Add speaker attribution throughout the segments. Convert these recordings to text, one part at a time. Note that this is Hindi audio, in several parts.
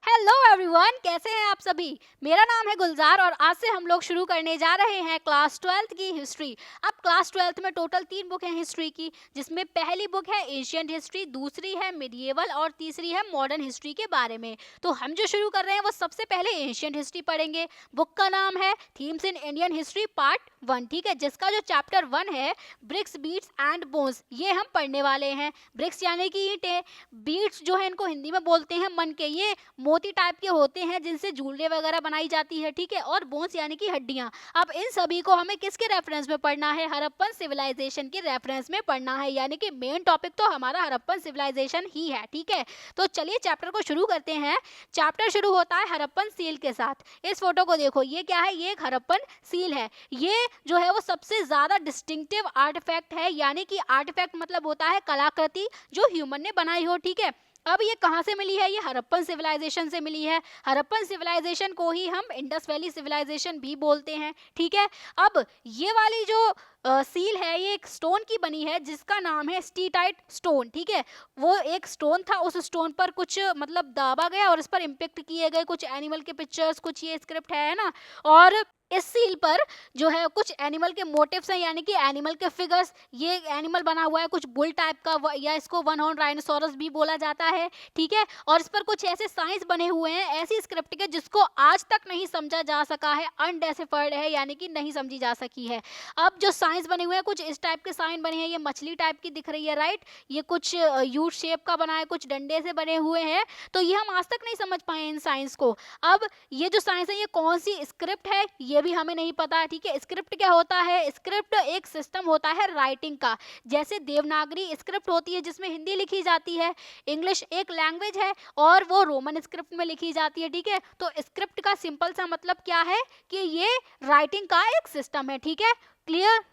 Speaker 1: हेलो एवरीवन, कैसे हैं आप सभी। मेरा नाम है गुलजार और आज से हम लोग शुरू करने जा रहे हैं क्लास 12th की हिस्ट्री। अब क्लास 12th में टोटल 3 बुक हैं हिस्ट्री की, जिसमें पहली बुक है एशियंट हिस्ट्री, दूसरी है मिडिएवल और तीसरी है मॉडर्न हिस्ट्री के बारे में। तो हम जो शुरू कर रहे हैं वो सबसे पहले एशियंट हिस्ट्री पढ़ेंगे। बुक का नाम है themes in Indian history part 1, ठीक है, जिसका जो चैप्टर 1 है ब्रिक्स, बीट्स एंड बोन्स, ये हम पढ़ने वाले हैं। ब्रिक्स यानी कि ईंटें, बीट्स जो है इनको हिंदी में बोलते हैं मन के, ये मोती टाइप के होते हैं जिनसे ज्वेलरी वगैरह बनाई जाती है, ठीक है, और बोन्स यानी कि हड्डियां। अब इन सभी को हमें किसके रेफरेंस में पढ़ना है? हड़प्पन सिविलाइजेशन के रेफरेंस में पढ़ना है, यानी कि मेन टॉपिक तो हमारा हड़प्पन सिविलाइजेशन ही है, ठीक है। तो चलिए चैप्टर को शुरू करते हैं। चैप्टर शुरू होता है हड़प्पन सील के साथ। इस फोटो को देखो, ये क्या है? ये एक हड़प्पन सील है। ये जो है वो सबसे ज्यादा डिस्टिंक्टिव आर्टिफैक्ट है, यानी कि आर्टिफैक्ट मतलब होता है कलाकृति जो ह्यूमन ने बनाई हो, ठीक है। अब ये कहाँ से मिली है? ये हड़प्पन सिविलाइजेशन से मिली है। हड़प्पन सिविलाइजेशन को ही हम इंडस वैली सिविलाइजेशन भी बोलते हैं, ठीक है। अब ये वाली जो सील है ये एक स्टोन की बनी है जिसका नाम है स्टीटाइट स्टोन, ठीक है। वो एक स्टोन था, उस स्टोन पर कुछ मतलब दाबा गया और इस पर इम्पेक्ट किए गए कुछ एनिमल के पिक्चर्स, कुछ ये स्क्रिप्ट है ना। और इस सील पर जो है कुछ एनिमल के मोटिव्स हैं, यानी कि एनिमल के फिगर्स। ये एनिमल बना हुआ है कुछ बुल टाइप का, या इसको वन हॉर्न राइनोसोरस भी बोला जाता है, ठीक है। और इस पर कुछ ऐसे साइंस बने हुए हैं, ऐसी स्क्रिप्ट के जिसको आज तक नहीं समझा जा सका है, अनडेसिफर्ड है, यानी कि नहीं समझी जा सकी है। अब जो साइंस बने हुए हैं कुछ इस टाइप के साइन बने हैं। ये मछली टाइप की दिख रही है, राइट। ये कुछ यू शेप का बना है, कुछ डंडे से बने हुए हैं। तो ये हम आज तक नहीं समझ पाए इन साइंस को। अब ये जो साइंस है ये कौन सी स्क्रिप्ट है ये भी हमें नहीं पता, ठीक है। स्क्रिप्ट क्या होता है? स्क्रिप्ट एक सिस्टम होता है राइटिंग का। जैसे देवनागरी स्क्रिप्ट होती है जिसमें हिंदी लिखी जाती है, इंग्लिश एक लैंग्वेज है और वो रोमन स्क्रिप्ट में लिखी जाती है, ठीक है। तो स्क्रिप्ट का सिंपल सा मतलब क्या है कि ये राइटिंग का एक सिस्टम है, ठीक है। क्लियर?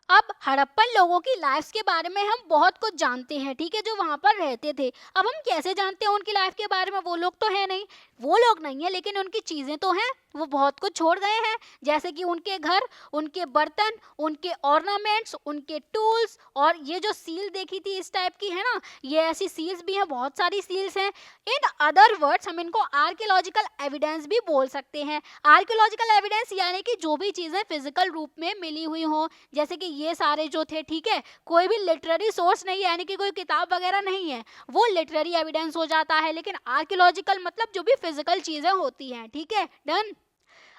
Speaker 1: अब हड़प्पन लोगों की लाइफ्स के बारे में हम बहुत कुछ जानते हैं, ठीक है, जो वहाँ पर रहते थे। अब हम कैसे जानते हैं उनकी लाइफ के बारे में? वो लोग तो है नहीं, वो लोग नहीं है, लेकिन उनकी चीज़ें तो हैं। वो बहुत कुछ छोड़ गए हैं, जैसे कि उनके घर, उनके बर्तन, उनके ऑर्नामेंट्स, उनके टूल्स। और ये जो सील देखी थी इस टाइप की है ना, ये ऐसी सील्स भी हैं, बहुत सारी सील्स हैं। इन अदर वर्ड्स हम इनको आर्कियोलॉजिकल एविडेंस भी बोल सकते हैं। आर्कियोलॉजिकल एविडेंस यानी कि जो भी चीज़ें फिजिकल रूप में मिली हुई हों, जैसे कि ये सारे जो थे, ठीक है, कोई भी लिटरेरी सोर्स नहीं है, यानी कि कोई किताब वगैरह नहीं है, वो लिटरेरी एविडेंस हो जाता है। लेकिन आर्कियोलॉजिकल मतलब जो भी फिजिकल चीजें होती हैं, ठीक है, डन।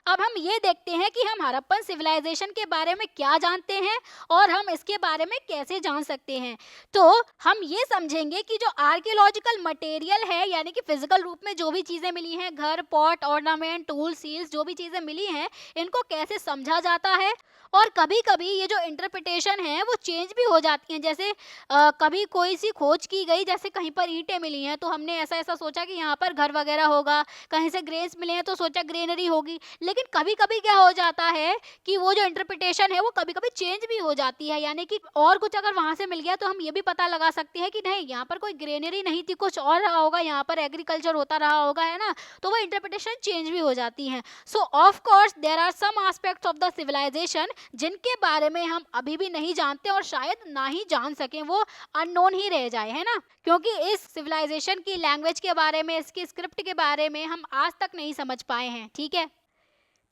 Speaker 1: अब हम ये देखते हैं कि हम हड़प्पन सिविलाइजेशन के बारे में क्या जानते हैं और हम इसके बारे में कैसे जान सकते हैं। तो हम ये समझेंगे कि जो आर्कियोलॉजिकल मटेरियल है, यानी कि फिजिकल रूप में जो भी चीज़ें मिली हैं, घर, पॉट, ऑर्नामेंट, टूल, सील्स, जो भी चीज़ें मिली हैं, इनको कैसे समझा जाता है। और कभी कभी ये जो इंटरप्रिटेशन है वो चेंज भी हो जाती हैं। जैसे कभी कोई सी खोज की गई, जैसे कहीं पर ईंटें मिली हैं तो हमने ऐसा ऐसा सोचा कि यहाँ पर घर वगैरह होगा, कहीं से ग्रेन्स मिले हैं तो सोचा ग्रेनरी होगी। लेकिन कभी कभी क्या हो जाता है कि वो जो इंटरप्रिटेशन है वो कभी कभी चेंज भी हो जाती है, यानी कि और कुछ अगर वहाँ से मिल गया तो हम ये भी पता लगा सकते हैं कि नहीं, यहाँ पर कोई ग्रेनरी नहीं थी, कुछ और रहा होगा, यहाँ पर एग्रीकल्चर होता रहा होगा, है ना। तो वो इंटरप्रिटेशन चेंज भी हो जाती हैं। So of course there are some aspects of the civilization जिनके बारे में हम अभी भी नहीं जानते और शायद ना ही जान सकें, वो अननोन ही रह जाए, है ना। क्योंकि इस सिविलाइजेशन की लैंग्वेज के बारे में, इसकी स्क्रिप्ट के बारे में हम आज तक नहीं समझ पाए हैं, ठीक है।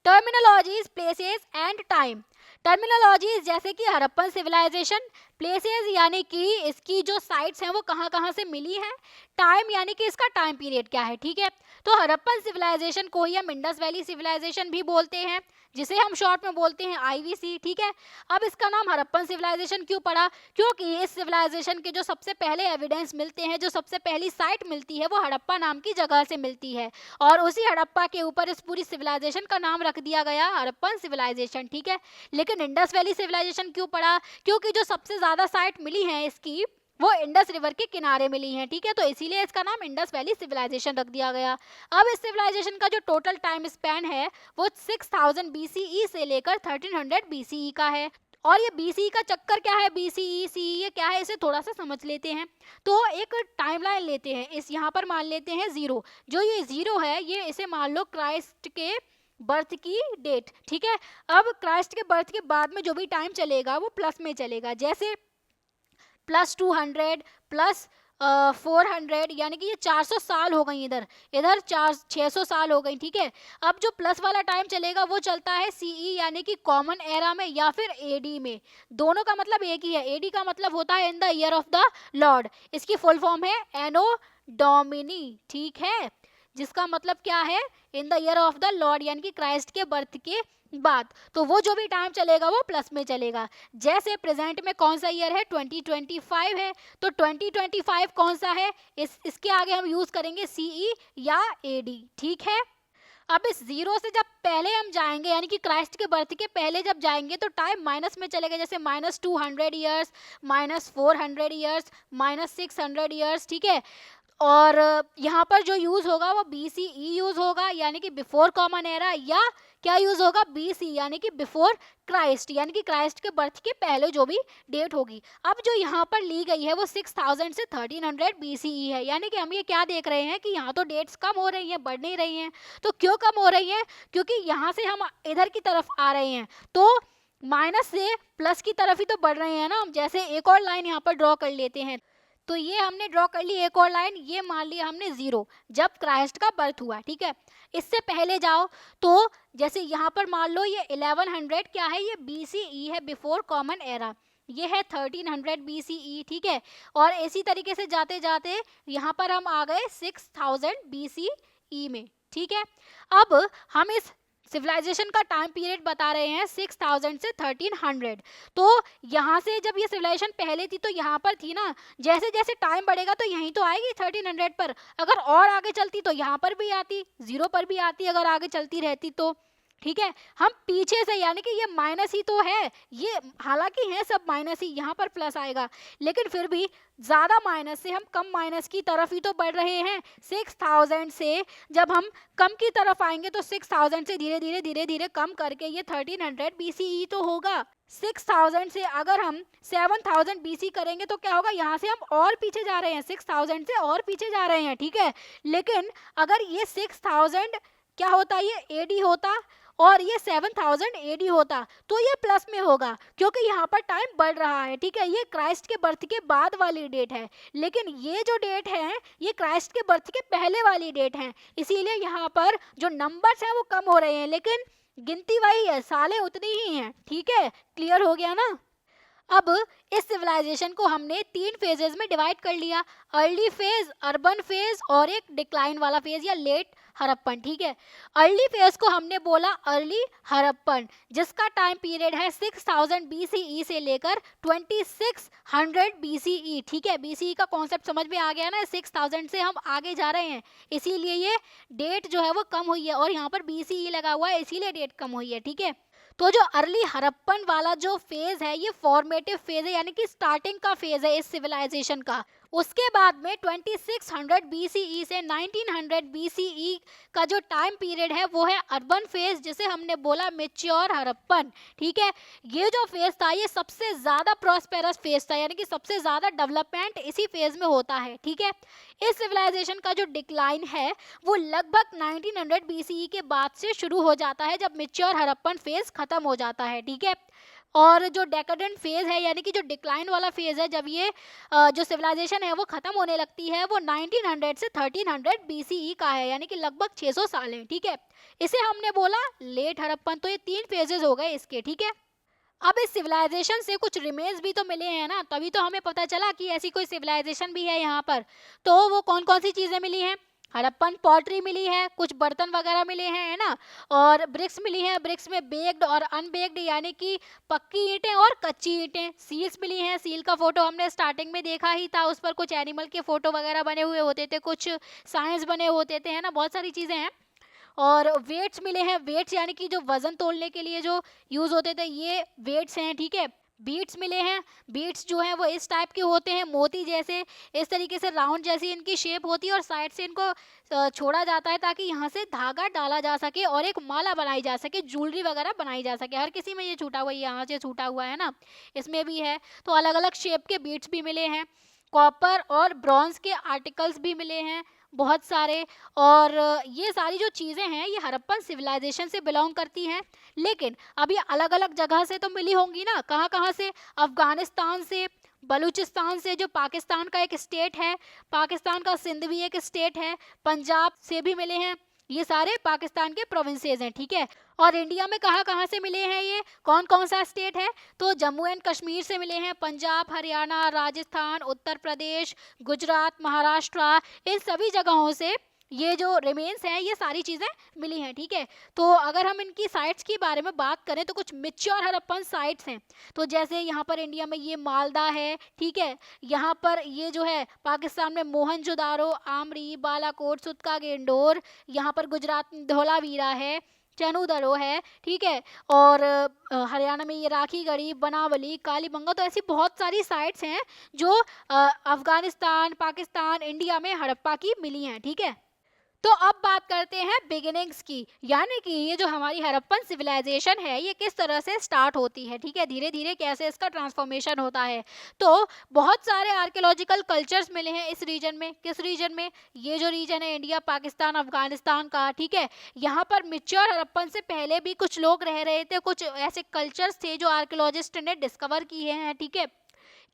Speaker 1: Terminologies, places and time. Terminologies जैसे कि हड़प्पन सिविलाइजेशन, प्लेसेस यानी कि इसकी जो साइट्स हैं वो कहाँ कहाँ से मिली हैं, टाइम यानी कि इसका टाइम पीरियड क्या है, ठीक है। तो हड़प्पन सिविलाइजेशन को ही हम इंडस वैली सिविलाइजेशन भी बोलते हैं, जिसे हम शॉर्ट में बोलते हैं आईवीसी, ठीक है। अब इसका नाम हड़प्पन सिविलाइजेशन क्यों पड़ा? क्योंकि इस सिविलाइजेशन के जो सबसे पहले एविडेंस मिलते हैं, जो सबसे पहली साइट मिलती है, वो हड़प्पा नाम की जगह से मिलती है। और उसी हड़प्पा के ऊपर इस पूरी सिविलाइजेशन का नाम रख दिया गया हड़प्पन सिविलाइजेशन, ठीक है। लेकिन इंडस वैली सिविलाइजेशन क्यों पड़ा? क्योंकि जो सबसे ज्यादा साइट मिली है इसकी वो इंडस रिवर के किनारे मिली हैं, ठीक है। तो इसीलिए इसका नाम इंडस वैली सिविलाइजेशन रख दिया गया। अब इस सिविलाइजेशन का जो टोटल टाइम स्पैन है वो 6000 बीसीई से लेकर 1300 बीसीई का है। और ये बीसीई का चक्कर क्या है, बीसीई सी ये क्या है, इसे थोड़ा सा समझ लेते हैं। तो एक टाइमलाइन लेते हैं, इस यहाँ पर मान लेते हैं 0। जो ये 0 है ये इसे मान लो क्राइस्ट के बर्थ की डेट, ठीक है। अब क्राइस्ट के बर्थ के बाद में जो भी टाइम चलेगा वो प्लस में चलेगा, जैसे +200 प्लस 400, यानी कि ये 400 साल हो गई, इधर इधर 600 साल हो गई, ठीक है। अब जो प्लस वाला टाइम चलेगा वो चलता है सीई यानी कि कॉमन एरा में या फिर एडी में, दोनों का मतलब एक ही है। एडी का मतलब होता है in the year of the Lord, इसकी फुल फॉर्म है एनो डोमिनी, ठीक है, जिसका मतलब क्या है, in the year of the Lord, यानी कि क्राइस्ट के बर्थ के बाद। तो वो जो भी टाइम चलेगा वो प्लस में चलेगा। जैसे प्रेजेंट में कौन सा ईयर है, 2025 है, तो 2025 कौन सा है, इसके आगे हम यूज करेंगे सीई या एडी, ठीक है। अब इस जीरो से जब पहले हम जाएंगे, यानी कि क्राइस्ट के बर्थ के पहले जब जाएंगे, तो टाइम माइनस में चलेगा, जैसे -200 ईयर्स, -400 ईयर्स, -600 ईयर्स, ठीक है। और यहाँ पर जो यूज होगा वो BCE यूज होगा, यानी कि बिफोर कॉमन एरा, या क्या यूज होगा, BC यानी कि बिफोर क्राइस्ट, यानी कि क्राइस्ट के बर्थ के पहले जो भी डेट होगी। अब जो यहाँ पर ली गई है वो 6000 से 1300 BCE है, यानी कि हम ये क्या देख रहे हैं कि यहाँ तो डेट्स कम हो रही हैं, बढ़ नहीं रही हैं। तो क्यों कम हो रही हैं, क्योंकि यहाँ से हम इधर की तरफ आ रहे हैं, तो माइनस से प्लस की तरफ ही तो बढ़ रहे हैं ना हम। जैसे एक और लाइन यहाँ पर ड्रॉ कर लेते हैं, तो ये हमने ड्रॉ कर ली एक और लाइन, ये मान लिया हमने 0 जब क्राइस्ट का बर्थ हुआ, ठीक है। इससे पहले जाओ, तो जैसे यहाँ पर मान लो ये 1100 क्या है, ये BCE है, बिफोर कॉमन एरा, ये है 1300 BCE, ठीक है। और इसी तरीके से जाते जाते यहाँ पर हम आ गए 6000 BCE में, ठीक है। अब हम इस सिविलाइजेशन का टाइम पीरियड बता रहे हैं 6000 से 1300। तो यहाँ से जब ये सिविलाइजेशन पहले थी तो यहाँ पर थी ना, जैसे जैसे टाइम बढ़ेगा तो यहीं तो आएगी 1300 पर, अगर और आगे चलती तो यहाँ पर भी आती, 0 पर भी आती अगर आगे चलती रहती तो, ठीक है। हम पीछे से, यानी कि ये माइनस ही तो है, ये हालांकि है सब माइनस ही, यहाँ पर प्लस आएगा, लेकिन फिर भी ज़्यादा माइनस से हम कम माइनस की तरफ ही तो बढ़ रहे हैं। 6000 से जब हम कम की तरफ आएंगे तो 6000 से धीरे धीरे कम करके ये 1300 BCE तो होगा। 6000 से अगर हम 7000 BC करेंगे तो क्या होगा, यहाँ से हम और पीछे जा रहे हैं, 6000 से और पीछे जा रहे हैं, ठीक है। लेकिन अगर ये 6000 क्या होता, ये AD होता, और ये 7000 AD होता, तो ये प्लस में होगा, क्योंकि यहाँ पर टाइम बढ़ रहा है, ठीक है। ये क्राइस्ट के बर्थ के बाद वाली डेट है, लेकिन ये जो डेट है ये क्राइस्ट के बर्थ के पहले वाली डेट है, इसीलिए यहाँ पर जो नंबर्स हैं वो कम हो रहे हैं, लेकिन गिनती वही है, सालें उतनी ही हैं, ठीक है। क्लियर हो गया ना। अब इस सिविलाइजेशन को हमने 3 फेजेस में डिवाइड कर लिया, अर्ली फेज, अर्बन फेज और एक डिक्लाइन वाला फेज या लेट हड़प्पन, ठीक है। अर्ली फेज को हमने बोला अर्ली हड़प्पन, जिसका टाइम पीरियड है 6000 BCE से लेकर 2600 BCE, ठीक है। BCE का कॉन्सेप्ट समझ में आ गया ना, 6000 से हम आगे जा रहे हैं, इसीलिए ये डेट जो है वो कम हुई है, और यहाँ पर BCE लगा हुआ है इसीलिए डेट कम हुई है, ठीक है। तो जो अर्ली हड़प्पन वाला जो फेज है ये फॉर्मेटिव फेज है, यानी कि स्टार्टिंग का फेज है इस सिविलाइजेशन का। उसके बाद में 2600 BCE से 1900 BCE का जो टाइम पीरियड है वो है अर्बन फेज, जिसे हमने बोला मेच्योर हड़प्पन, ठीक है। ये जो फेज था ये सबसे ज़्यादा प्रॉस्पेरस फेज था, यानी कि सबसे ज़्यादा डेवलपमेंट इसी फेज में होता है, ठीक है। इस सिविलाइजेशन का जो डिक्लाइन है वो लगभग 1900 BCE के बाद से शुरू हो जाता है, जब मेच्योर हड़प्पन फेज खत्म हो जाता है, ठीक है। और जो डेकेडेंट फेज है, यानी कि जो डिक्लाइन वाला फेज है, जब ये जो सिविलाइजेशन है वो खत्म होने लगती है, वो 1900 से 1300 BCE का है, यानी कि लगभग 600 साल है, ठीक है। इसे हमने बोला लेट हड़प्पन। तो ये 3 फेजेस हो गए इसके, ठीक है। अब इस सिविलाइजेशन से कुछ रिमेन्स भी तो मिले हैं ना, तभी तो हमें पता चला कि ऐसी कोई सिविलाइजेशन भी है यहाँ पर। तो वो कौन कौन सी चीज़ें मिली हैं, हड़प्पन पॉटरी मिली है, कुछ बर्तन वगैरह मिले हैं, है ना, और ब्रिक्स मिली हैं, ब्रिक्स में बेक्ड और अनबेक्ड यानी कि पक्की ईंटें और कच्ची ईंटें, सील्स मिली हैं, सील का फोटो हमने स्टार्टिंग में देखा ही था, उस पर कुछ एनिमल के फोटो वगैरह बने हुए होते थे, कुछ साइंस बने होते थे, है ना, बहुत सारी चीज़ें हैं। और वेट्स मिले हैं, वेट्स यानी कि जो वजन तोलने के लिए जो यूज होते थे ये वेट्स हैं, ठीक है। बीट्स मिले हैं, बीट्स जो हैं वो इस टाइप के होते हैं, मोती जैसे, इस तरीके से राउंड जैसी इनकी शेप होती है, और साइड से इनको छोड़ा जाता है ताकि यहाँ से धागा डाला जा सके और एक माला बनाई जा सके, ज्वेलरी वगैरह बनाई जा सके। हर किसी में ये छूटा हुआ है, यहाँ से छूटा हुआ है ना, इसमें भी है। तो अलग अलग शेप के बीट्स भी मिले हैं, कॉपर और ब्रॉन्ज के आर्टिकल्स भी मिले हैं बहुत सारे। और ये सारी जो चीज़ें हैं ये हड़प्पन सिविलाइजेशन से बिलोंग करती हैं, लेकिन अब ये अलग अलग जगह से तो मिली होंगी ना, कहाँ कहाँ से, अफगानिस्तान से, बलूचिस्तान से जो पाकिस्तान का एक स्टेट है, पाकिस्तान का सिंध भी एक स्टेट है, पंजाब से भी मिले हैं। ये सारे पाकिस्तान के प्रोविंसेस हैं, ठीक है। और इंडिया में कहाँ कहाँ से मिले हैं, ये कौन कौन सा स्टेट है, तो जम्मू एंड कश्मीर से मिले हैं, पंजाब, हरियाणा, राजस्थान, उत्तर प्रदेश, गुजरात, महाराष्ट्र, इन सभी जगहों से ये जो रिमेन्स हैं ये सारी चीज़ें मिली हैं, ठीक है। तो अगर हम इनकी साइट्स के बारे में बात करें तो कुछ मिच्योर हड़प्पन साइट्स हैं, तो जैसे यहाँ पर इंडिया में ये मालदा है, ठीक है। यहाँ पर ये जो है पाकिस्तान में मोहनजोदारो, आमरी, बालाकोट, सुतका गेंडोर, यहाँ पर गुजरात में धौलावीरा है, चनूदरो है, ठीक है। और हरियाणा में ये राखी गढ़ी, बनावली, कालीबंगा, तो ऐसी बहुत सारी साइट्स हैं जो अफगानिस्तान, पाकिस्तान, इंडिया में हड़प्पा की मिली हैं, ठीक है। तो अब बात करते हैं बिगिनिंग्स की, यानी कि ये जो हमारी हड़प्पन सिविलाइजेशन है ये किस तरह से स्टार्ट होती है, ठीक है, धीरे धीरे कैसे इसका ट्रांसफॉर्मेशन होता है। तो बहुत सारे आर्कियोलॉजिकल कल्चर्स मिले हैं इस रीजन में। किस रीजन में, ये जो रीजन है इंडिया, पाकिस्तान, अफगानिस्तान का, ठीक है। यहाँ पर मिच्योर हड़प्पन से पहले भी कुछ लोग रह रहे थे, कुछ ऐसे कल्चर्स थे जो आर्कियोलॉजिस्ट ने डिस्कवर किए हैं, ठीक है।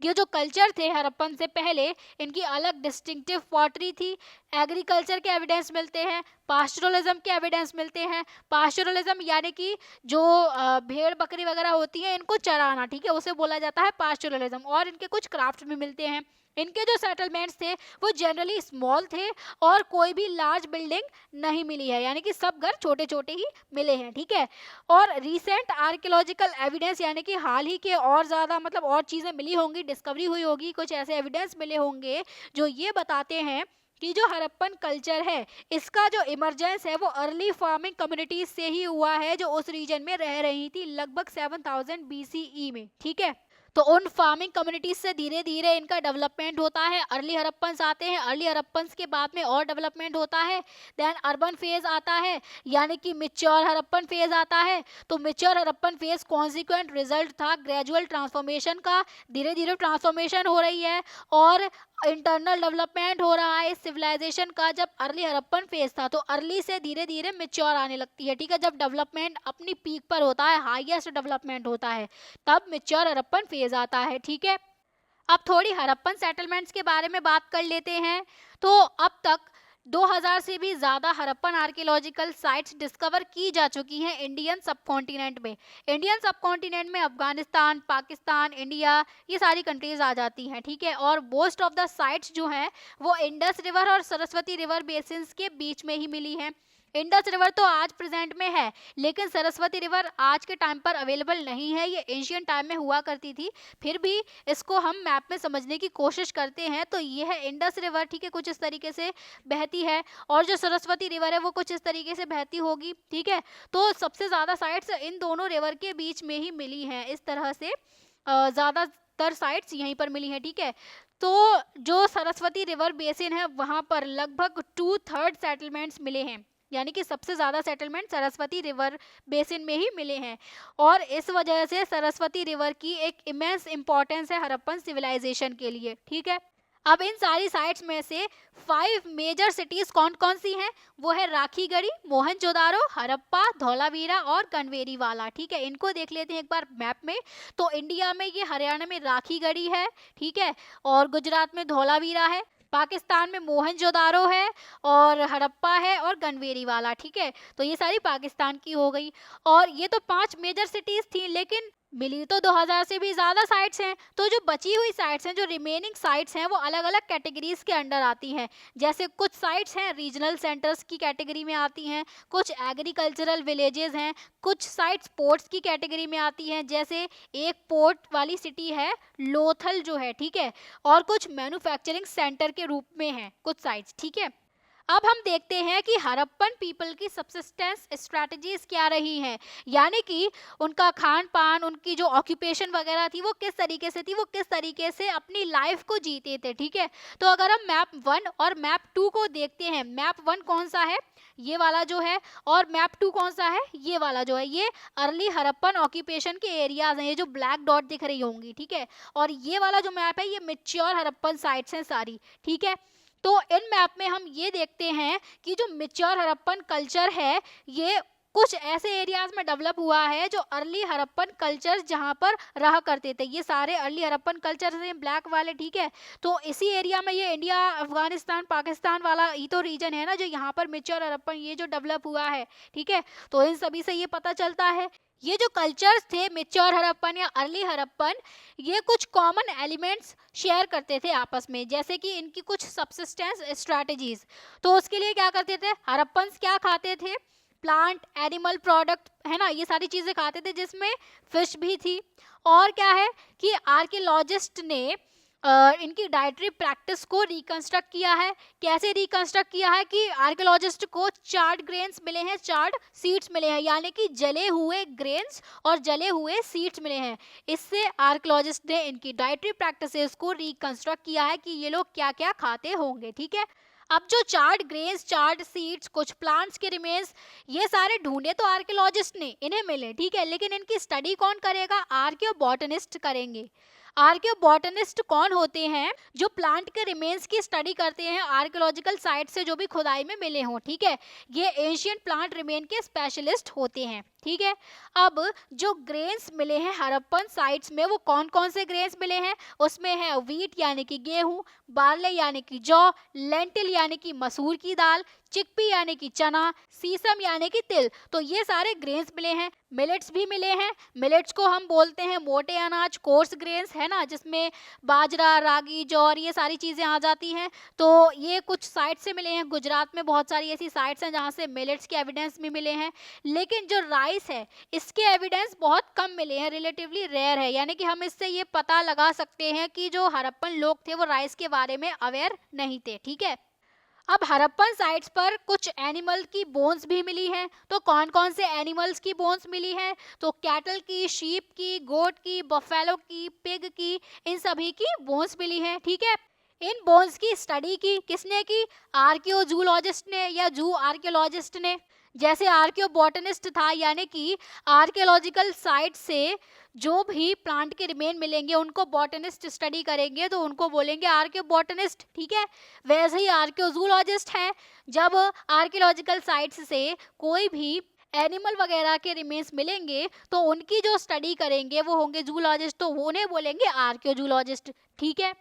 Speaker 1: ये जो कल्चर थे हड़प्पन से पहले, इनकी अलग डिस्टिंक्टिव पॉटरी थी, एग्रीकल्चर के एविडेंस मिलते हैं, पास्टोरलिज्म के एविडेंस मिलते हैं। पास्टोरलिज्म यानी कि जो भेड़ बकरी वगैरह होती है इनको चराना, ठीक है, उसे बोला जाता है पास्टोरलिज्म। और इनके कुछ क्राफ्ट भी मिलते हैं। इनके जो सेटलमेंट्स थे वो जनरली स्मॉल थे और कोई भी लार्ज बिल्डिंग नहीं मिली है, यानी कि सब घर छोटे छोटे ही मिले हैं, ठीक है। और रीसेंट आर्कियोलॉजिकल एविडेंस यानी कि हाल ही के और ज़्यादा मतलब और चीज़ें मिली होंगी, डिस्कवरी हुई होगी, कुछ ऐसे एविडेंस मिले होंगे जो ये बताते हैं कि जो हड़प्पन कल्चर है इसका जो इमरजेंस है वो अर्ली फार्मिंग कम्युनिटीज से ही हुआ है जो उस रीजन में रह रही थी लगभग 7000 BCE में, ठीक है। तो उन फार्मिंग कम्युनिटीज से धीरे धीरे इनका डेवलपमेंट होता है, अर्ली हड़प्पन्स आते हैं, अर्ली हड़प्पन्स के बाद में और डेवलपमेंट होता है, देन अर्बन फेज आता है, यानी कि मिच्योर हड़प्पन फेज आता है। तो mature Harappan phase consequent result था ग्रेजुअल ट्रांसफॉर्मेशन का, धीरे धीरे ट्रांसफॉर्मेशन हो रही है और इंटरनल डेवलपमेंट हो रहा है इस सिविलाइजेशन का। जब अर्ली हड़प्पन फेज था तो अर्ली से धीरे धीरे मिच्योर आने लगती है, ठीक है। जब डेवलपमेंट अपनी पीक पर होता है, हाईएस्ट डेवलपमेंट होता है, तब मिच्योर हड़प्पन फेज आता है, ठीक है। अब थोड़ी हड़प्पन सेटलमेंट्स के बारे में बात कर लेते हैं। तो अब तक 2000 से भी ज़्यादा हड़प्पन आर्कियोलॉजिकल साइट्स डिस्कवर की जा चुकी हैं इंडियन सब कॉन्टिनेंट में। इंडियन सब कॉन्टिनेंट में अफगानिस्तान, पाकिस्तान, इंडिया, ये सारी कंट्रीज आ जाती हैं, ठीक है। और मोस्ट ऑफ द साइट्स जो हैं वो इंडस रिवर और सरस्वती रिवर बेसिन्स के बीच में ही मिली हैं। इंडस रिवर तो आज प्रेजेंट में है, लेकिन सरस्वती रिवर आज के टाइम पर अवेलेबल नहीं है, ये एशियन टाइम में हुआ करती थी। फिर भी इसको हम मैप में समझने की कोशिश करते हैं तो ये है इंडस रिवर, ठीक है, कुछ इस तरीके से बहती है। और जो सरस्वती रिवर है वो कुछ इस तरीके से बहती होगी, ठीक है। तो सबसे ज़्यादा साइट्स इन दोनों रिवर के बीच में ही मिली हैं, इस तरह से ज़्यादातर साइट्स यहीं पर मिली हैं, ठीक है। तो जो सरस्वती रिवर बेसिन है वहाँ पर लगभग 2/3 सेटलमेंट्स मिले हैं, यानी कि सबसे ज़्यादा सेटलमेंट सरस्वती रिवर बेसिन में ही मिले हैं। और इस वजह से सरस्वती रिवर की एक इमेंस इम्पॉर्टेंस है हड़प्पन सिविलाइजेशन के लिए, ठीक है। अब इन सारी साइट्स में से 5 मेजर सिटीज कौन कौन सी हैं, वो है राखीगढ़ी, मोहनजोदारो, हड़प्पा, धौलावीरा और कनवेरीवाला, ठीक है। इनको देख लेते हैं एक बार मैप में। तो इंडिया में ये हरियाणा में राखीगढ़ी है, ठीक है, और गुजरात में धौलावीरा है, पाकिस्तान में मोहनजोदारो है और हड़प्पा है और गनवेरीवाला, ठीक है। तो ये सारी पाकिस्तान की हो गई। और ये तो 5 मेजर सिटीज थी, लेकिन मिली तो 2000 से भी ज़्यादा साइट्स हैं। तो जो बची हुई साइट्स हैं, जो रिमेनिंग साइट्स हैं, वो अलग अलग कैटेगरीज के अंडर आती हैं। जैसे कुछ साइट्स हैं रीजनल सेंटर्स की कैटेगरी में आती हैं, कुछ एग्रीकल्चरल विलेजेस हैं, कुछ साइट्स पोर्ट्स की कैटेगरी में आती हैं, जैसे एक पोर्ट वाली सिटी है लोथल जो है, ठीक है। और कुछ मैन्युफैक्चरिंग सेंटर के रूप में हैं कुछ साइट्स, ठीक है। अब हम देखते हैं कि हड़प्पन पीपल की सबसिस्टेंस स्ट्रैटेजीज क्या रही हैं, यानी कि उनका खान पान, उनकी जो ऑक्यूपेशन वगैरह थी वो किस तरीके से थी, वो किस तरीके से अपनी लाइफ को जीते थे, ठीक है। तो अगर हम मैप 1 और मैप 2 को देखते हैं, मैप 1 कौन सा है, ये वाला जो है, और मैप 2 कौन सा है, ये वाला जो है, ये अर्ली हड़प्पन ऑक्यूपेशन के एरियाज हैं, ये जो ब्लैक डॉट दिख रही होंगी, ठीक है। और ये वाला जो मैप है ये मैच्योर हड़प्पन साइट्स हैं सारी, ठीक है। तो इन मैप में हम ये देखते हैं कि जो मैच्योर हड़प्पन कल्चर है ये कुछ ऐसे एरियाज में डेवलप हुआ है जो अर्ली हड़प्पन कल्चर्स जहाँ पर रहा करते थे। ये सारे अर्ली हड़प्पन कल्चर्स हैं ब्लैक वाले, ठीक है। तो इसी एरिया में ये इंडिया, अफगानिस्तान, पाकिस्तान वाला ये तो रीजन है ना जो यहाँ पर मेच्योर हड़प्पन ये जो डेवलप हुआ है, ठीक है। तो इन सभी से ये पता चलता है ये जो कल्चर्स थे मेच्योर हड़प्पन या अर्ली हड़प्पन, ये कुछ कॉमन एलिमेंट्स शेयर करते थे आपस में, जैसे कि इनकी कुछ सबसिस्टेंस स्ट्रैटेजीज। तो उसके लिए क्या करते थे, हड़प्पन्स क्या खाते थे, प्लांट एनिमल प्रोडक्ट, है ना, ये सारी चीजें खाते थे जिसमें फिश भी थी। और क्या है कि आर्कियोलॉजिस्ट ने इनकी डाइटरी प्रैक्टिस को रिकंस्ट्रक्ट किया है। कैसे रिकंस्ट्रक्ट किया है कि आर्कियोलॉजिस्ट को चार्ड ग्रेन्स मिले हैं, चार्ड सीड्स मिले हैं, यानी कि जले हुए ग्रेन्स और जले हुए सीड्स मिले हैं। इससे आर्कियोलॉजिस्ट ने इनकी डाइटरी प्रैक्टिसेस को रिकंस्ट्रक्ट किया है कि ये लोग क्या क्या खाते होंगे, ठीक है। अब जो चार्ड ग्रेन्स, चार्ड सीड्स, कुछ प्लांट्स के रिमेन्स, ये सारे ढूंढे तो आर्कियोलॉजिस्ट ने, इन्हें मिले, ठीक है, लेकिन इनकी स्टडी कौन करेगा, आर्कियोबॉटनिस्ट करेंगे। आर्कियोबॉटनिस्ट कौन होते हैं, जो प्लांट के रिमेन्स की स्टडी करते हैं आर्कियोलॉजिकल साइट से जो भी खुदाई में मिले हों, ठीक है। ये एशियंट प्लांट रिमेन के स्पेशलिस्ट होते हैं, ठीक है। अब जो ग्रेन्स मिले हैं हड़प्पन साइट्स में, वो कौन कौन से ग्रेन्स मिले हैं, उसमें है व्हीट यानी कि गेहूं, बार्ले यानी कि जौ, लेंटिल यानी कि मसूर की दाल, चिकपी यानी कि चना, सीसम यानी कि तिल। तो ये सारे ग्रेन्स मिले हैं। मिलेट्स भी मिले हैं। मिलेट्स को हम बोलते हैं मोटे अनाज, कोर्स ग्रेन्स, है ना, जिसमें बाजरा, रागी, जौर, ये सारी चीज़ें आ जाती हैं। तो ये कुछ साइट से मिले हैं। गुजरात में बहुत सारी ऐसी साइट्स हैं जहाँ से मिलेट्स के एविडेंस भी मिले हैं। लेकिन जो राइस है, इसके एविडेंस बहुत कम मिले हैं, रिलेटिवली रेयर है। यानी कि हम इससे ये पता लगा सकते हैं कि जो हड़प्पन लोग थे वो राइस के बारे में अवेयर नहीं थे, ठीक है। अब हड़प्पन साइट्स पर कुछ एनिमल की बोन्स भी मिली हैं। तो कौन कौन से एनिमल्स की बोन्स मिली हैं, तो कैटल की, शीप की, गोट की, बफेलो की, पिग की, इन सभी की बोन्स मिली हैं, ठीक है। इन बोन्स की स्टडी की किसने की, आर्कियोजूलॉजिस्ट ने या जू आर्कियोलॉजिस्ट ने। जैसे आर्कियोबॉटनिस्ट था, यानी कि आर्कियोलॉजिकल साइट से जो भी प्लांट के रिमेन मिलेंगे उनको बॉटनिस्ट स्टडी करेंगे तो उनको बोलेंगे आर्कियोबॉटनिस्ट, ठीक है। वैसे ही आर्कियोजूलॉजिस्ट है, जब आर्कियोलॉजिकल साइट्स से कोई भी एनिमल वगैरह के रिमेन्स मिलेंगे तो उनकी जो स्टडी करेंगे वो होंगे जूलॉजिस्ट, तो उन्हें बोलेंगे आर्कियोजूलॉजिस्ट, ठीक है।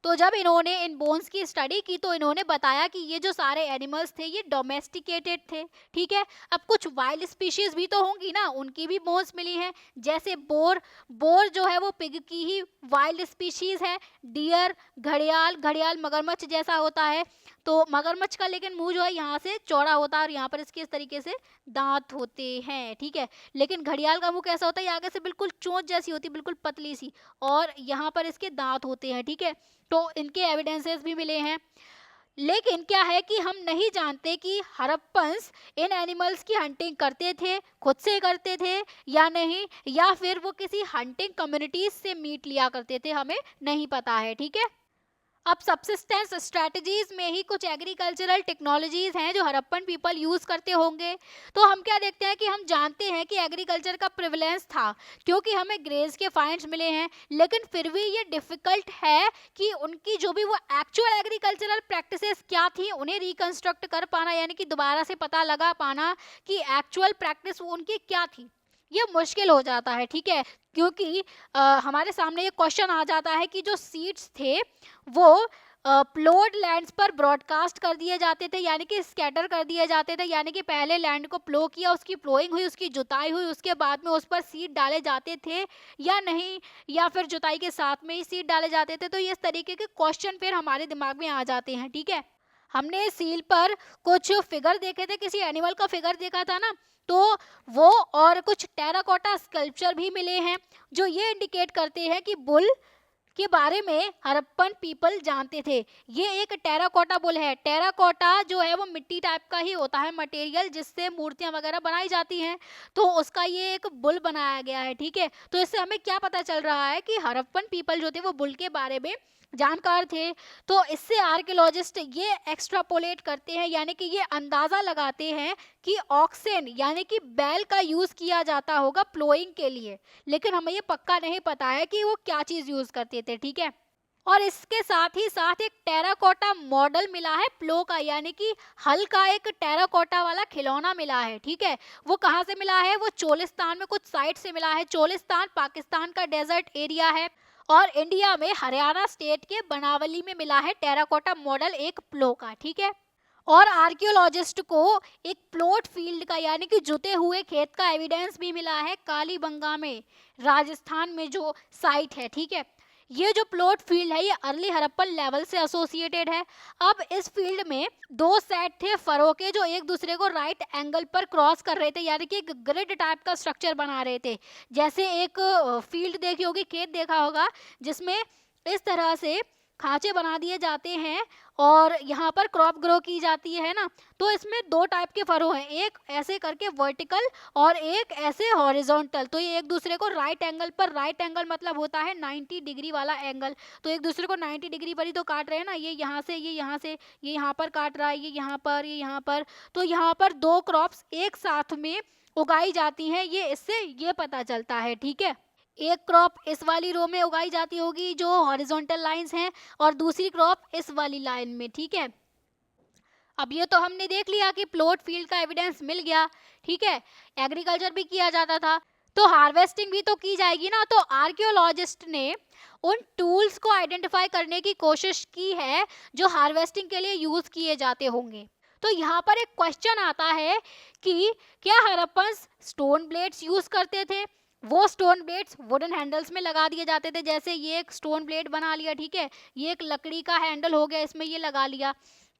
Speaker 1: तो जब इन्होंने इन बोन्स की स्टडी की तो इन्होंने बताया कि ये जो सारे एनिमल्स थे ये डोमेस्टिकेटेड थे, ठीक है। अब कुछ वाइल्ड स्पीशीज भी तो होंगी ना, उनकी भी बोन्स मिली हैं। जैसे बोर, बोर जो है वो पिग की ही वाइल्ड स्पीशीज है। डियर, घड़ियाल, घड़ियाल मगरमच्छ जैसा होता है। तो मगरमच्छ का लेकिन मुंह जो है यहाँ से चौड़ा होता है और यहाँ पर इसके इस तरीके से दांत होते हैं, ठीक है। लेकिन घड़ियाल का मुंह कैसा होता है, ये आगे से बिल्कुल चोंच जैसी होती है, बिल्कुल पतली सी, और यहाँ पर इसके दांत होते हैं, ठीक है। तो इनके एविडेंसेस भी मिले हैं। लेकिन क्या है कि हम नहीं जानते कि हड़प्पन्स इन एनिमल्स की हंटिंग करते थे, खुद से करते थे या नहीं, या फिर वो किसी हंटिंग कम्युनिटीज से मीट लिया करते थे, हमें नहीं पता है, ठीक है। अब सबसिस्टेंस स्ट्रैटेजीज में ही कुछ एग्रीकल्चरल टेक्नोलॉजीज हैं जो हड़प्पन पीपल यूज करते होंगे। तो हम क्या देखते हैं कि हम जानते हैं कि एग्रीकल्चर का प्रिविलेंस था क्योंकि हमें ग्रेज के फाइंड्स मिले हैं, लेकिन फिर भी ये डिफिकल्ट है कि उनकी जो भी वो एक्चुअल एग्रीकल्चरल प्रैक्टिसेस क्या थी उन्हें रिकंस्ट्रक्ट कर पाना, यानी कि दोबारा से पता लगा पाना कि एक्चुअल प्रैक्टिस उनकी क्या थी, ये मुश्किल हो जाता है, ठीक है। क्योंकि हमारे सामने ये क्वेश्चन आ जाता है कि जो सीड्स थे वो प्लोड लैंड्स पर ब्रॉडकास्ट कर दिए जाते थे, यानी कि स्कैटर कर दिए जाते थे, यानी कि पहले लैंड को प्लो किया, उसकी प्लोइंग हुई, उसकी जुताई हुई, उसके बाद में उस पर सीड डाले जाते थे या नहीं, या फिर जुताई के साथ में ही सीड डाले जाते थे। तो ये इस तरीके के क्वेश्चन फिर हमारे दिमाग में आ जाते हैं, ठीक है। हमने सील पर कुछ फिगर देखे थे, किसी एनिमल का फिगर देखा था ना, तो वो और कुछ टेराकोटा स्कल्पचर भी मिले हैं जो ये इंडिकेट करते हैं कि बुल के बारे में हड़प्पन पीपल जानते थे। ये एक टेराकोटा बुल है। टेराकोटा जो है वो मिट्टी टाइप का ही होता है मटेरियल जिससे मूर्तियां वगैरह बनाई जाती हैं, तो उसका ये एक बुल बनाया गया है, ठीक है। तो इससे हमें क्या पता चल रहा है कि हड़प्पन पीपल जो थे वो बुल के बारे में जानकार थे। तो इससे आर्कियोलॉजिस्ट ये एक्स्ट्रापोलेट करते हैं, यानी कि ये अंदाजा लगाते हैं कि ऑक्सेन यानी कि बैल का यूज किया जाता होगा प्लोइंग के लिए, लेकिन हमें ये पक्का नहीं पता है कि वो क्या चीज यूज करते थे, ठीक है। और इसके साथ ही साथ एक टेराकोटा मॉडल मिला है प्लो का, यानी कि हल का एक टेराकोटा वाला खिलौना मिला है। ठीक है, वो कहाँ से मिला है? वो चोलिस्तान में कुछ साइट से मिला है। चोलिस्तान पाकिस्तान का डेजर्ट एरिया है और इंडिया में हरियाणा स्टेट के बनावली में मिला है टेराकोटा मॉडल एक प्लो का। ठीक है, और आर्कियोलॉजिस्ट को एक प्लॉट फील्ड का यानी कि जुते हुए खेत का एविडेंस भी मिला है कालीबंगा में, राजस्थान में जो साइट है। ठीक है, ये जो प्लॉट फील्ड है ये अर्ली हड़प्पन लेवल से एसोसिएटेड है। अब इस फील्ड में दो सेट थे फरो के जो एक दूसरे को राइट एंगल पर क्रॉस कर रहे थे, यानी कि एक ग्रिड टाइप का स्ट्रक्चर बना रहे थे। जैसे एक फील्ड देखी होगी, खेत देखा होगा, जिसमें इस तरह से खांचे बना दिए जाते हैं और यहाँ पर क्रॉप ग्रो की जाती है ना। तो इसमें दो टाइप के फरो हैं, एक ऐसे करके वर्टिकल और एक ऐसे हॉरिजॉन्टल। तो ये एक दूसरे को राइट एंगल पर, राइट एंगल मतलब होता है 90 डिग्री वाला एंगल, तो एक दूसरे को 90 डिग्री पर ही तो काट रहे हैं ना। ये यहाँ से, ये यहाँ से, ये यहाँ पर काट रहा है, ये यहाँ पर, ये यहाँ पर। तो यहाँ पर दो क्रॉप्स एक साथ में उगाई जाती हैं, ये इससे ये पता चलता है। ठीक है, एक क्रॉप इस वाली रो में उगाई जाती होगी जो हॉरिजॉन्टल लाइंस हैं और दूसरी क्रॉप इस वाली लाइन में। ठीक है, अब ये तो हमने देख लिया कि प्लॉट फील्ड का एविडेंस मिल गया। ठीक है, एग्रीकल्चर भी किया जाता था, तो हार्वेस्टिंग भी तो की जाएगी ना। तो आर्कियोलॉजिस्ट ने उन टूल्स को आइडेंटिफाई करने की कोशिश की है जो हार्वेस्टिंग के लिए यूज किए जाते होंगे। तो यहाँ पर एक क्वेश्चन आता है कि क्या हड़प्पन स्टोन ब्लेड्स यूज करते थे? वो स्टोन ब्लेड्स वुडन हैंडल्स में लगा दिए जाते थे, जैसे ये एक स्टोन ब्लेड बना लिया। ठीक है, ये एक लकड़ी का हैंडल हो गया, इसमें ये लगा लिया,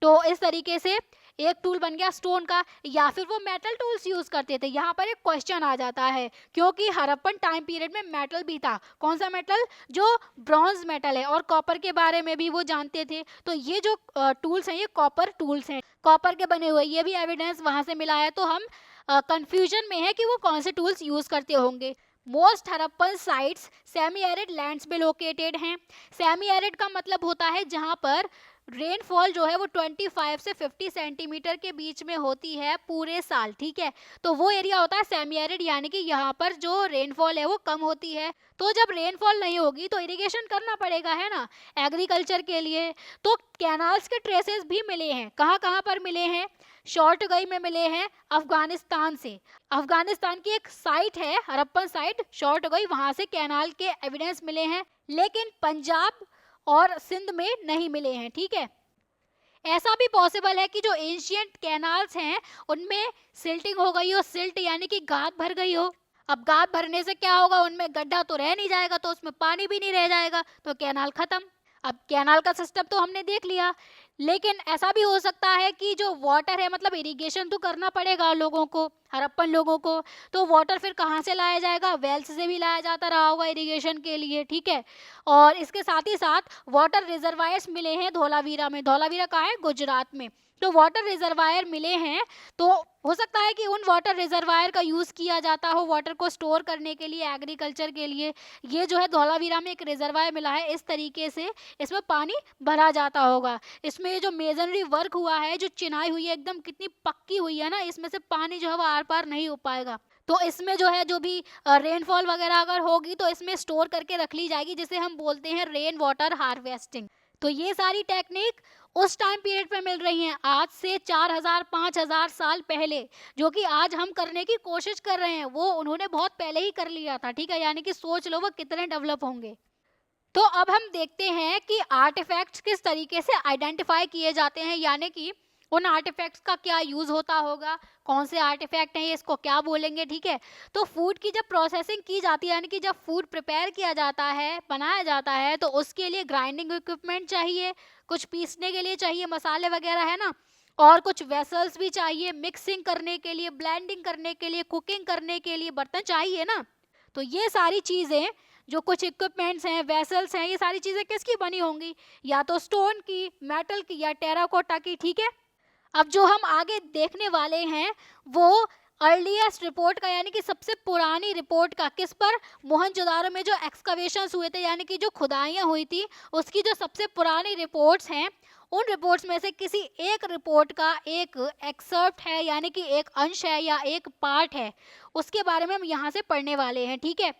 Speaker 1: तो इस तरीके से एक टूल बन गया स्टोन का। या फिर वो मेटल टूल्स यूज करते थे? यहाँ पर एक क्वेश्चन आ जाता है, क्योंकि हड़प्पन टाइम पीरियड में मेटल भी था। कौन सा मेटल? जो ब्रॉन्ज मेटल है, और कॉपर के बारे में भी वो जानते थे। तो ये जो टूल्स हैं ये कॉपर टूल्स हैं, कॉपर के बने हुए, ये भी एविडेंस वहां से मिला है। तो हम कंफ्यूजन में है कि वो कौन से टूल्स यूज करते होंगे। Most Harappan sites semi arid lands में लोकेटेड हैं। सेमी एरिड का मतलब होता है जहां पर रेनफॉल जो है वो 25 से 50 सेंटीमीटर के बीच में होती है पूरे साल। ठीक है, तो वो एरिया होता है सेमी एरिड, यानी कि यहाँ पर जो रेनफॉल है वो कम होती है। तो जब रेनफॉल नहीं होगी तो इरिगेशन करना पड़ेगा, है ना, एग्रीकल्चर के लिए। तो कैनाल्स के ट्रेसेस भी मिले हैं। कहाँ कहाँ पर मिले हैं? शॉर्टगई में मिले हैं, अफगानिस्तान से। अफगानिस्तान की एक साइट है हड़प्पन साइट शॉर्टगई, वहां से कैनाल के एविडेंस मिले हैं, लेकिन पंजाब और सिंध में नहीं मिले हैं। ठीक है, ऐसा भी पॉसिबल है कि जो एंशियंट कैनाल्स हैं उनमें सिल्टिंग हो गई हो, सिल्ट यानी कि गाद भर गई हो। अब गाद भरने से क्या होगा? उनमें गड्ढा तो रह नहीं जाएगा, तो उसमें पानी भी नहीं रह जाएगा, तो कैनाल खत्म। अब कैनाल का सिस्टम तो हमने देख लिया, लेकिन ऐसा भी हो सकता है कि जो वाटर है, मतलब इरिगेशन तो करना पड़ेगा लोगों को, हड़प्पन लोगों को, तो वाटर फिर कहाँ से लाया जाएगा? वेल्स से भी लाया जाता रहा होगा इरिगेशन के लिए। ठीक है, और इसके साथ ही साथ वाटर रिजर्वायर्स मिले हैं धौलावीरा में। धौलावीरा कहाँ है? गुजरात में। तो वाटर रिजर्वायर मिले हैं, तो हो सकता है कि उन वाटर रिजर्वायर का यूज़ किया जाता हो वाटर को स्टोर करने के लिए, एग्रीकल्चर के लिए। ये जो है धौलावीरा में एक रिजर्वायर मिला है, इस तरीके से इसमें पानी भरा जाता होगा। इसमें जो मेजनरी वर्क हुआ है, जो चिनाई हुई है एकदम कितनी पक्की हुई है ना, इसमें से पानी जो है वो आर पार नहीं हो पाएगा। तो इसमें जो है जो भी रेनफॉल वगैरह अगर होगी तो इसमें स्टोर करके रख ली जाएगी, जिसे हम बोलते हैं रेन वाटर हार्वेस्टिंग। तो ये सारी टेक्निक उस टाइम पीरियड पे मिल रही हैं, आज से 4000-5000 साल पहले। जो कि आज हम करने की कोशिश कर रहे हैं, वो उन्होंने बहुत पहले ही कर लिया था। ठीक है, यानी कि सोच लो वो कितने डेवलप होंगे। तो अब हम देखते हैं कि आर्टिफैक्ट्स किस तरीके से आइडेंटिफाई किए जाते हैं, यानी कि उन आर्टिफैक्ट्स का क्या यूज होता होगा, कौन से आर्टिफैक्ट हैं, इसको क्या बोलेंगे। ठीक है, तो फूड की जब प्रोसेसिंग की जाती है, यानी कि जब फूड प्रिपेयर किया जाता है, बनाया जाता है, तो उसके लिए ग्राइंडिंग इक्विपमेंट चाहिए, कुछ पीसने के लिए चाहिए, मसाले वगैरह, है ना, और कुछ वेसल्स भी चाहिए, मिक्सिंग करने के लिए, ब्लेंडिंग करने के लिए, कुकिंग करने के लिए बर्तन चाहिए ना। तो ये सारी चीज़ें, जो कुछ इक्विपमेंट्स हैं, वेसल्स हैं, ये सारी चीज़ें किसकी बनी होंगी? या तो स्टोन की, मेटल की, या टेराकोटा की। ठीक है, अब जो हम आगे देखने वाले हैं वो अर्लीस्ट रिपोर्ट का, यानी कि सबसे पुरानी रिपोर्ट का, किस पर? मोहनजोदारो में जो एक्सकवेशंस हुए थे, यानी कि जो खुदाइयाँ हुई थी, उसकी जो सबसे पुरानी रिपोर्ट्स हैं, उन रिपोर्ट्स में से किसी एक रिपोर्ट का एक एक्सर्प्ट है, यानी कि एक अंश है या एक पार्ट है, उसके बारे में हम यहाँ से पढ़ने वाले हैं। ठीक है,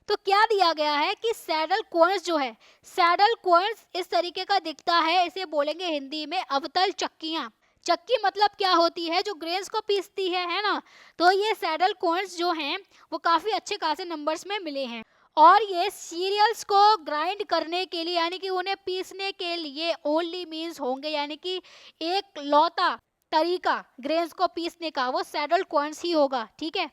Speaker 1: तो क्या दिया गया है कि सैडल कोन्स जो है, सैडल कोन्स इस तरीके का दिखता है, इसे बोलेंगे हिंदी में अवतल चक्कियां। चक्की मतलब क्या होती है, जो ग्रेन्स को पीसती है ना। तो ये सैडल कोन्स जो हैं वो काफी अच्छे खासे नंबर्स में मिले हैं, और ये सीरियल्स को ग्राइंड करने के लिए यानी कि उन्हें पीसने के लिए ओनली मीन्स होंगे, यानी कि एक लौता तरीका ग्रेन्स को पीसने का वो सैडल कोन्स ही होगा, ठीक है।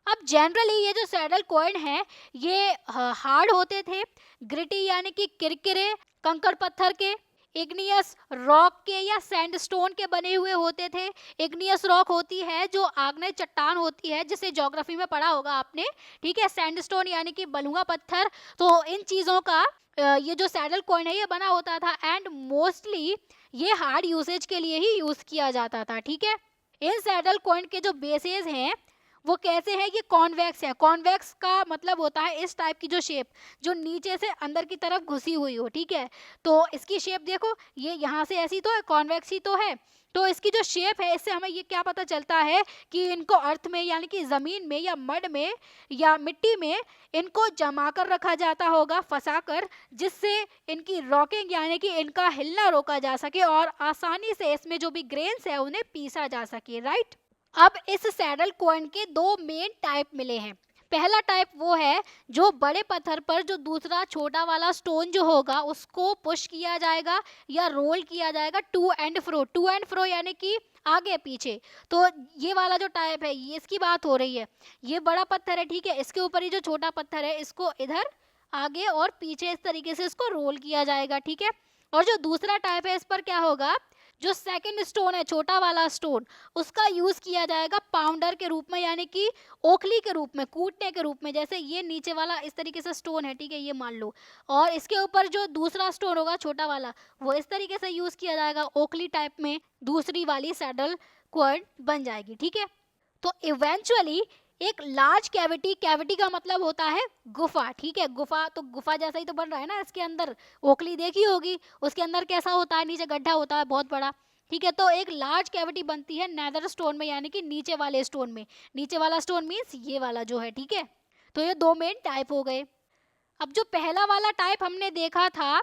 Speaker 1: अब जनरली ये जो सैडल कॉइन है ये हार्ड होते थे, ग्रिटी यानी कि किरकिरे कंकड़ पत्थर के, इग्नियस रॉक के या सैंडस्टोन के बने हुए होते थे। इग्नियस रॉक होती है जो आग्नेय चट्टान होती है, जिसे ज्योग्राफी में पढ़ा होगा आपने, ठीक है। सैंडस्टोन यानी कि बलुआ पत्थर। तो इन चीज़ों का ये जो सैडल कॉइन है ये बना होता था, एंड मोस्टली ये हार्ड यूसेज के लिए ही यूज किया जाता था, ठीक है। इन सैडल कॉइन के जो बेसेस हैं वो कैसे है, ये कॉन्वेक्स है। कॉन्वेक्स का मतलब होता है इस टाइप की जो शेप जो नीचे से अंदर की तरफ घुसी हुई हो, ठीक है। तो इसकी शेप देखो, ये यहाँ से ऐसी तो है, कॉन्वेक्स ही तो है। तो इसकी जो शेप है इससे हमें ये क्या पता चलता है कि इनको अर्थ में यानी कि जमीन में या मड में या मिट्टी में इनको जमा कर रखा जाता होगा, फंसा कर, जिससे इनकी रॉकिंग यानी कि इनका हिलना रोका जा सके और आसानी से इसमें जो भी ग्रेन्स है उन्हें पीसा जा सके, राइट। अब इस सैडल कॉइन के दो मेन टाइप मिले हैं। पहला टाइप वो है जो बड़े पत्थर पर जो दूसरा छोटा वाला स्टोन जो होगा उसको पुश किया जाएगा या रोल किया जाएगा टू एंड फ्रो यानी कि आगे पीछे। तो ये वाला जो टाइप है ये इसकी बात हो रही है। ये बड़ा पत्थर है, ठीक है, इसके ऊपर ये जो छोटा पत्थर है इसको इधर आगे और पीछे इस तरीके से इसको रोल किया जाएगा, ठीक है। और जो दूसरा टाइप है इस पर क्या होगा, जो सेकंड स्टोन है छोटा वाला स्टोन, उसका यूज किया जाएगा पाउंडर के रूप में यानी कि ओखली के रूप में, कूटने के रूप में। जैसे ये नीचे वाला इस तरीके से स्टोन है, ठीक है, ये मान लो, और इसके ऊपर जो दूसरा स्टोन होगा छोटा वाला वो इस तरीके से यूज किया जाएगा, ओखली टाइप में दूसरी वाली सैडल क्वार्ड बन जाएगी, ठीक है। तो इवेंचुअली एक लार्ज कैविटी, कैविटी का मतलब होता है गुफा, ठीक है। गुफा तो गुफा जैसा ही तो बन रहा है ना, इसके अंदर ओखली देखी होगी, उसके अंदर कैसा होता है, नीचे गड्ढा होता है बहुत बड़ा, ठीक है। तो एक लार्ज कैविटी बनती है नेदर स्टोन में यानी कि नीचे वाले स्टोन में। नीचे वाला स्टोन मीन्स ये वाला जो है, ठीक है। तो ये दो मेन टाइप हो गए। अब जो पहला वाला टाइप हमने देखा था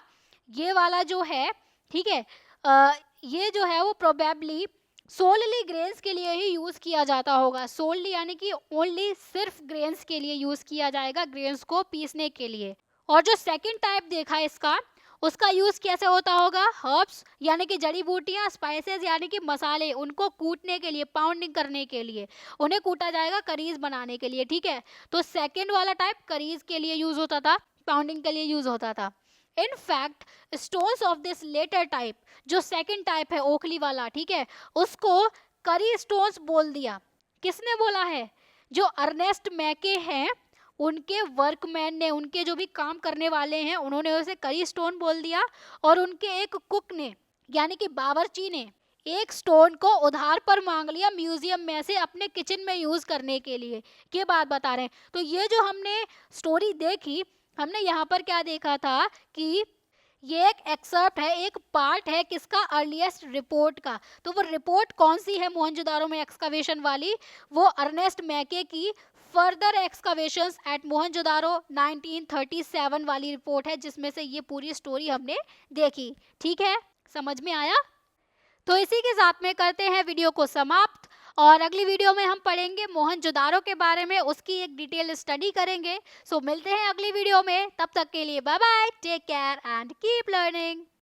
Speaker 1: ये वाला जो है, ठीक है, ये जो है वो प्रोबेबली सोलली ग्रेन्स के लिए ही यूज किया जाता होगा। सोलली यानी कि ओनली सिर्फ ग्रेन्स के लिए यूज किया जाएगा, ग्रेन्स को पीसने के लिए। और जो सेकंड टाइप देखा इसका, उसका यूज कैसे होता होगा, हर्ब्स यानी कि जड़ी बूटियां, स्पाइसेस यानी कि मसाले, उनको कूटने के लिए, पाउंडिंग करने के लिए उन्हें कूटा जाएगा करीज बनाने के लिए, ठीक है। तो सेकंड वाला टाइप करीज के लिए यूज होता था, पाउंडिंग के लिए यूज होता था। In fact stones of this latter type, जो सेकंड टाइप है ओखली वाला, ठीक है, उसको करी स्टोन्स बोल दिया। किसने बोला है, जो अर्नेस्ट मैके हैं उनके वर्कमैन ने, उनके जो भी काम करने वाले हैं उन्होंने उसे करी स्टोन बोल दिया। और उनके एक कुक ने यानी कि बावर्ची ने एक स्टोन को उधार पर मांग लिया म्यूजियम में से अपने किचन में यूज करने के लिए। ये बात बता रहे हैं। तो ये जो हमने स्टोरी देखी, हमने यहाँ पर क्या देखा था कि ये एक एक्सर्प्ट है, एक पार्ट है किसका, अर्लीस्ट रिपोर्ट का। तो वो रिपोर्ट कौन सी है मोहनजोदारो में एक्सकवेशन वाली, वो अर्नेस्ट मैके की फर्दर एक्सकवेशंस एट मोहनजोदारो 1937 वाली रिपोर्ट है, जिसमें से ये पूरी स्टोरी हमने देखी, ठीक है, समझ में आया। तो इसी के साथ में करते हैं वीडियो को समाप्त, और अगली वीडियो में हम पढ़ेंगे मोहनजोदारो के बारे में, उसकी एक डिटेल स्टडी करेंगे। सो मिलते हैं अगली वीडियो में, तब तक के लिए bye bye, take care and keep learning.